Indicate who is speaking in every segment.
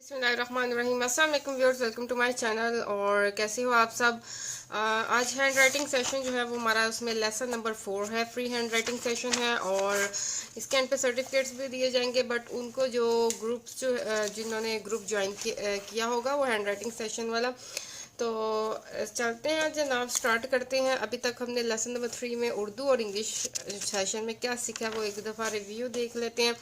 Speaker 1: बिस्मिल्लाहिर्रहमानिर्रहीम। अस्सलाम वालेकुम viewers, welcome to my channel. और कैसे हो आप सब। आज हैंड राइटिंग सेशन जो है वो हमारा उसमें लेसन नंबर 4 है, फ्री हैंड राइटिंग सेशन है। और इसके एंड पे सर्टिफिकेट्स भी दिए जाएंगे, बट उनको जो ग्रुप्स जो जिन्होंने ग्रुप ज्वाइन किया होगा वो हैंड राइटिंग सेशन वाला। तो चलते हैं जनाब, स्टार्ट करते हैं। अभी तक हमने लेसन नंबर 3 में उर्दू और इंग्लिश सेशन में क्या सीखा वो एक दफ़ा रिव्यू देख लेते हैं,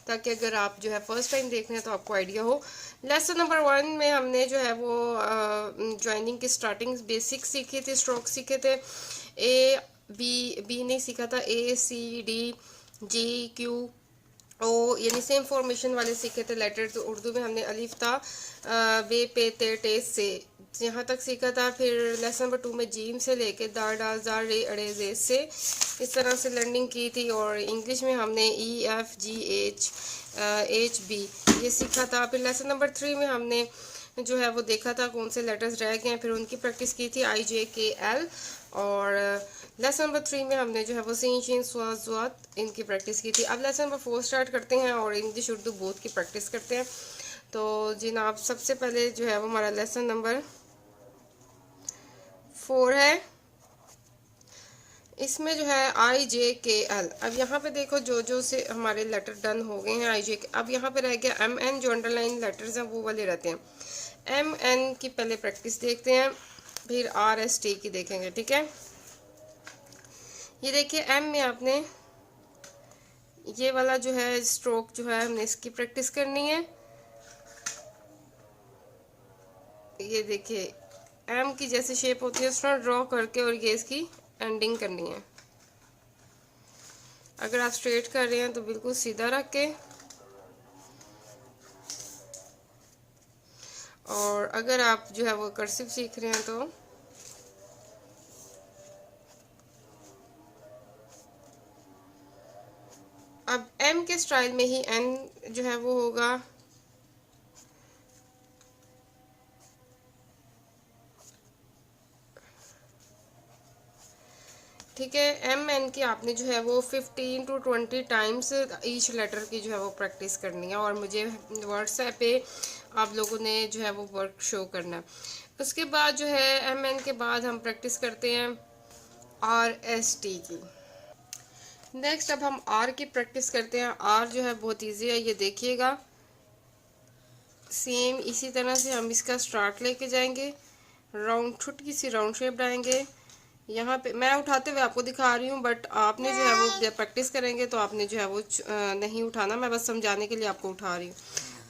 Speaker 1: ताकि अगर आप जो है फर्स्ट टाइम देख रहे हैं तो आपको आइडिया हो। लेसन नंबर 1 में हमने जो है वो ज्वाइनिंग की स्टार्टिंग बेसिक सीखे थे, स्ट्रोक सीखे थे। ए बी नहीं सीखा था, ए C D G Q O यानी सेम फॉर्मेशन वाले सीखे थे लेटर्स। तो उर्दू में हमने अलिफ था बे पे ते टे से यहाँ तक सीखा था। फिर लेसन नंबर 2 में जीम से लेके दार डाल जार रे अड़े जे से इस तरह से लर्निंग की थी। और इंग्लिश में हमने E F G H B ये सीखा था। फिर लेसन नंबर 3 में हमने जो है वो देखा था कौन से लेटर्स रह गए हैं, फिर उनकी प्रैक्टिस की थी आई जे के एल। और लेसन नंबर 3 में हमने जो है वो सीन शीन स्वाद स्वाद इनकी प्रैक्टिस की थी। अब लेसन नंबर 4 स्टार्ट करते हैं और इंग्लिश उर्दू बोथ की प्रैक्टिस करते हैं। तो जनाब सबसे पहले जो है वो हमारा लेसन नंबर 4 है। इसमें जो है आई जे के एल। अब यहाँ पे देखो जो जो से हमारे लेटर डन हो गए हैं आई जे के। अब यहाँ पे रह गया एम एन, जो अंडरलाइन लेटर्स हैं वो वाले रहते हैं। एम एन की पहले प्रैक्टिस देखते हैं, फिर आर एस टी की देखेंगे, ठीक है। ये देखिए एम में आपने ये वाला जो है स्ट्रोक जो है हमने इसकी प्रैक्टिस करनी है। ये देखिए एम की जैसे शेप होती है उस तरह ड्रॉ करके और ये इसकी एंडिंग करनी है। अगर आप स्ट्रेट कर रहे हैं तो बिल्कुल सीधा रख के, और अगर आप जो है वो कर्सिव सीख रहे हैं तो अब एम के स्टाइल में ही एन जो है वो होगा। ठीक है, एम एन की आपने जो है वो 15 to 20 टाइम्स ईच लेटर की जो है वो प्रैक्टिस करनी है, और मुझे व्हाट्सएप पे आप लोगों ने जो है वो वर्क शो करना है। उसके बाद जो है एम एन के बाद हम प्रैक्टिस करते हैं आर एस टी की। नेक्स्ट अब हम आर की प्रैक्टिस करते हैं। आर जो है बहुत इजी है, ये देखिएगा। सेम इसी तरह से हम इसका स्टार्ट लेके जाएंगे, राउंड छुटकी सी राउंड शेप बनाएंगे। यहाँ पे मैं उठाते हुए आपको दिखा रही हूँ, बट आपने जो है वो जब प्रैक्टिस करेंगे तो आपने जो है वो नहीं उठाना। मैं बस समझाने के लिए आपको उठा रही हूँ,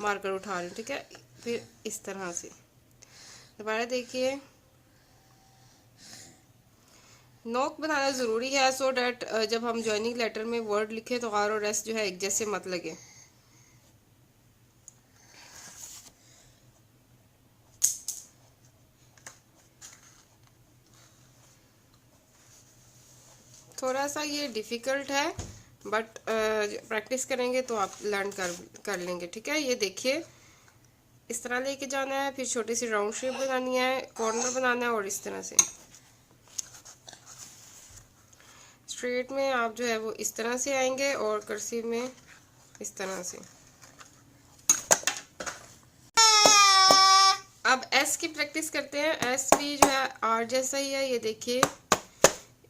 Speaker 1: मार्कर उठा रही हूँ, ठीक है। फिर इस तरह से दोबारा देखिए। नोक बनाना ज़रूरी है सो डैट जब हम ज्वाइनिंग लेटर में वर्ड लिखे तो आर और एस जो है एक जैसे मत लगे। थोड़ा सा ये डिफ़िकल्ट है, बट प्रैक्टिस करेंगे तो आप लर्न कर लेंगे, ठीक है। ये देखिए इस तरह लेके जाना है, फिर छोटी सी राउंड शेप बनानी है, कॉर्नर बनाना है, और इस तरह से स्ट्रेट में आप जो है वो इस तरह से आएंगे और कर्सिव में इस तरह से। अब एस की प्रैक्टिस करते हैं। एस भी जो है आर जैसा ही है, ये देखिए।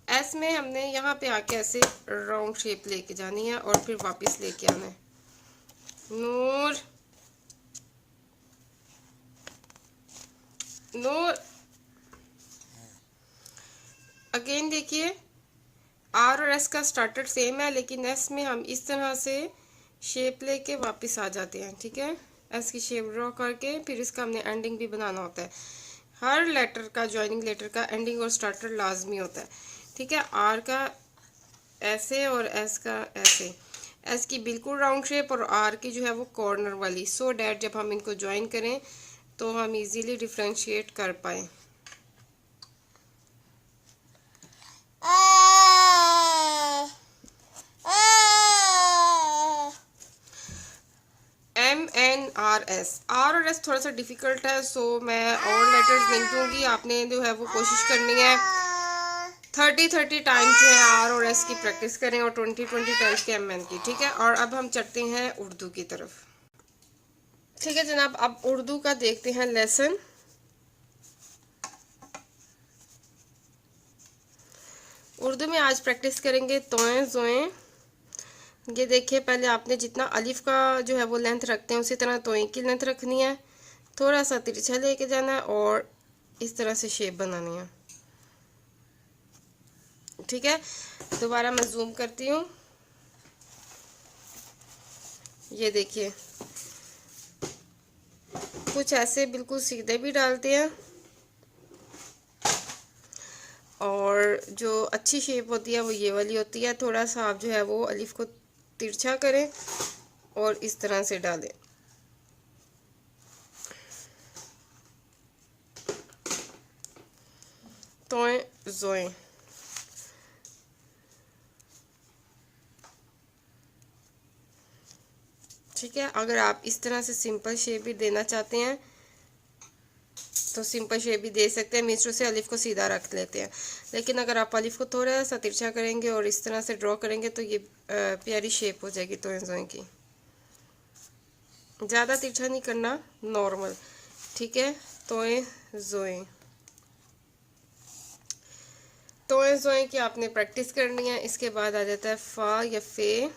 Speaker 1: एस में हमने यहाँ पे आके ऐसे राउंड शेप लेके जानी है और फिर वापस लेके आना है। नूर नूर अगेन देखिए, आर और एस का स्टार्टर सेम है, लेकिन एस में हम इस तरह से शेप लेके वापस आ जाते हैं, ठीक है। एस की शेप ड्रॉ करके फिर इसका हमने एंडिंग भी बनाना होता है। हर लेटर का ज्वाइनिंग लेटर का एंडिंग और स्टार्टर लाजमी होता है, ठीक है। आर का ऐसे और एस का ऐसे। एस की बिल्कुल राउंड शेप और आर की जो है वो कॉर्नर वाली, सो डैट जब हम इनको ज्वाइन करें तो हम इजीली डिफ्रेंशिएट कर पाए। M N R S. R और एस थोड़ा सा डिफिकल्ट है, सो मैं और लेटर्स नहीं दूंगी। आपने जो है वो कोशिश करनी है 30 टाइम्स जो है आर और एस की प्रैक्टिस करें और 20 टाइम्स के एम एन की, ठीक है। और अब हम चलते हैं उर्दू की तरफ। ठीक है जनाब, अब उर्दू का देखते हैं लेसन। उर्दू में आज प्रैक्टिस करेंगे तोएं जोएं। ये देखिए, पहले आपने जितना अलिफ का जो है वो लेंथ रखते हैं उसी तरह तोएं की लेंथ रखनी है। थोड़ा सा तिरछा लेके जाना है और इस तरह से शेप बनानी है। ठीक है, दोबारा मैं जूम करती हूँ। ये देखिए, कुछ ऐसे बिल्कुल सीधे भी डालते हैं और जो अच्छी शेप होती है वो ये वाली होती है। थोड़ा सा आप जो है वो अलिफ को तिरछा करें और इस तरह से डालें। तोएं जोएं। ठीक है, अगर आप इस तरह से सिंपल शेप भी देना चाहते हैं तो सिंपल शेप भी दे सकते हैं। मिस्र से अलिफ को सीधा रख लेते हैं, लेकिन अगर आप अलिफ को थोड़ा सा तिरछा करेंगे और इस तरह से ड्रॉ करेंगे तो ये प्यारी शेप हो जाएगी तोएं जोएं की। ज़्यादा तिरछा नहीं करना, नॉर्मल। ठीक है, तोएं जोएं। तोएं जोएं की आपने प्रैक्टिस करनी है। इसके बाद आ जाता है फा या फे।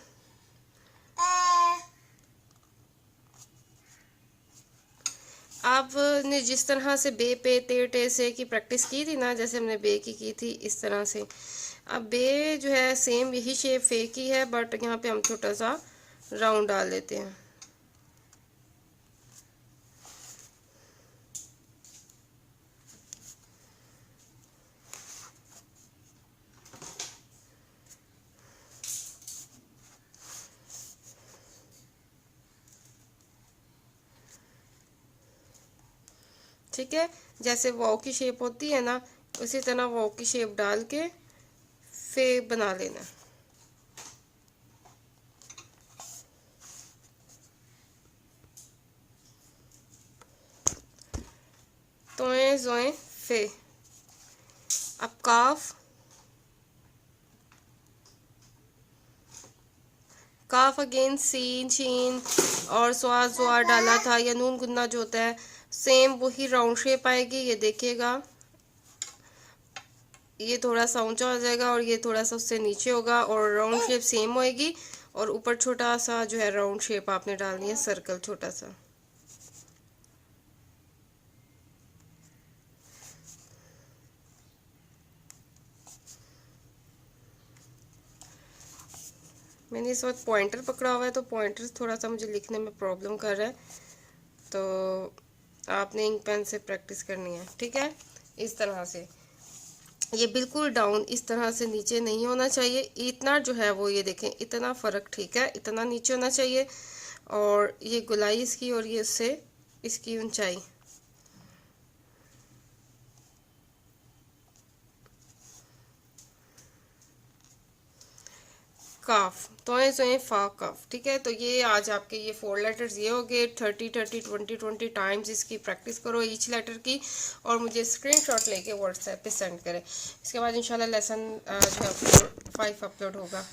Speaker 1: आपने जिस तरह से बे पे ते टे से की प्रैक्टिस की थी ना, जैसे हमने बे की थी इस तरह से। अब बे जो है सेम यही शेप फे की है, बट यहाँ पे हम छोटा सा राउंड डाल लेते हैं। ठीक है, जैसे वाव की शेप होती है ना, उसी तरह वाव की शेप डाल के फे बना लेना। तोएं जोएं फे। अब काफ। काफ अगेन सीन शीन और स्वाद स्वाद डाला था, या नून गुन्ना जो होता है सेम वही राउंड शेप आएगी। ये देखिएगा, ये थोड़ा सा ऊंचा हो जाएगा और ये थोड़ा सा उससे नीचे होगा और राउंड शेप सेम होएगी। और ऊपर छोटा सा जो है राउंड शेप आपने डालनी है, सर्कल छोटा सा। मैंने इस वक्त पॉइंटर पकड़ा हुआ है तो पॉइंटर थोड़ा सा मुझे लिखने में प्रॉब्लम कर रहा है, तो आपने इंक पेन से प्रैक्टिस करनी है। ठीक है, इस तरह से ये बिल्कुल डाउन इस तरह से नीचे नहीं होना चाहिए। इतना जो है वो ये देखें, इतना फ़र्क। ठीक है, इतना नीचे होना चाहिए। और ये गुलाई इसकी और ये उससे इसकी ऊंचाई। काफ, तोएं जोएं फा काफ। ठीक है, तो ये आज आपके ये 4 लेटर्स ये हो गए। 30-30 20-20 टाइम्स इसकी प्रैक्टिस करो ईच लेटर की, और मुझे स्क्रीनशॉट लेके व्हाट्सएप पे सेंड करें। इसके बाद इंशाल्लाह लेसन जो है 5 अपलोड होगा।